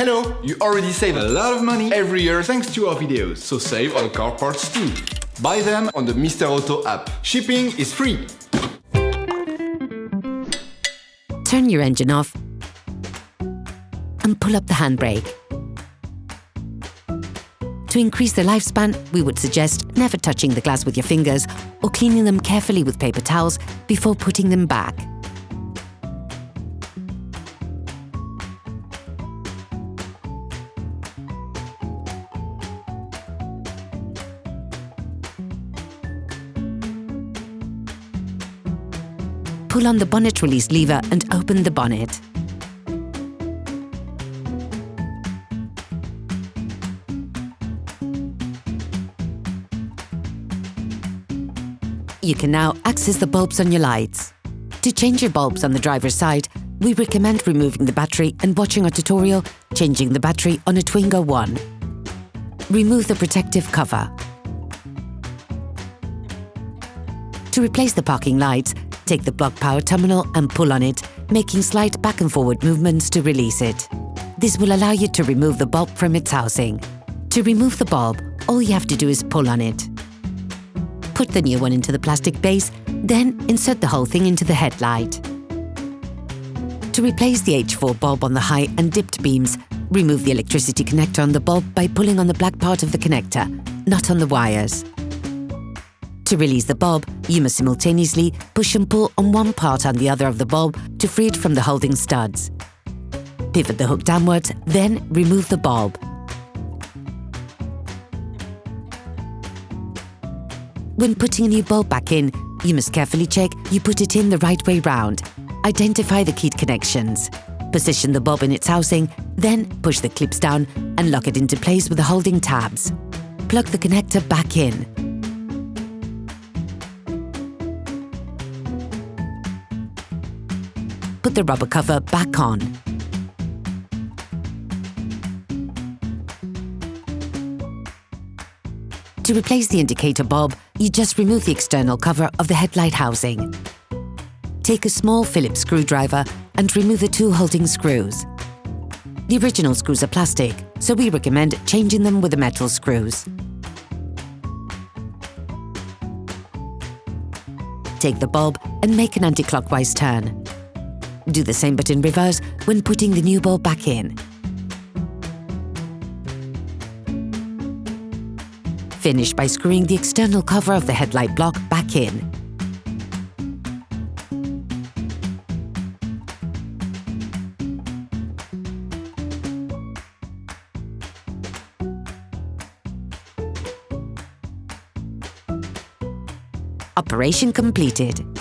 Hello! You already save a lot of money every year thanks to our videos, so save on car parts too. Buy them on the Mr. Auto app. Shipping is free. Turn your engine off and pull up the handbrake. To increase the lifespan, we would suggest never touching the glass with your fingers or cleaning them carefully with paper towels before putting them back. Pull on the bonnet release lever and open the bonnet. You can now access the bulbs on your lights. To change your bulbs on the driver's side, we recommend removing the battery and watching our tutorial changing the battery on a Twingo 1. Remove the protective cover. To replace the parking lights, take the block power terminal and pull on it, making slight back and forward movements to release it. This will allow you to remove the bulb from its housing. To remove the bulb, all you have to do is pull on it. Put the new one into the plastic base, then insert the whole thing into the headlight. To replace the H4 bulb on the high and dipped beams, remove the electricity connector on the bulb by pulling on the black part of the connector, not on the wires. To release the bulb, you must simultaneously push and pull on one part and the other of the bulb to free it from the holding studs. Pivot the hook downwards, then remove the bulb. When putting a new bulb back in, you must carefully check you put it in the right way round. Identify the keyed connections. Position the bulb in its housing, then push the clips down and lock it into place with the holding tabs. Plug the connector back in. Put the rubber cover back on. To replace the indicator bulb, you just remove the external cover of the headlight housing. Take a small Phillips screwdriver and remove the two holding screws. The original screws are plastic, so we recommend changing them with the metal screws. Take the bulb and make an anti-clockwise turn. Do the same but in reverse when putting the new bulb back in. Finish by screwing the external cover of the headlight block back in. Operation completed.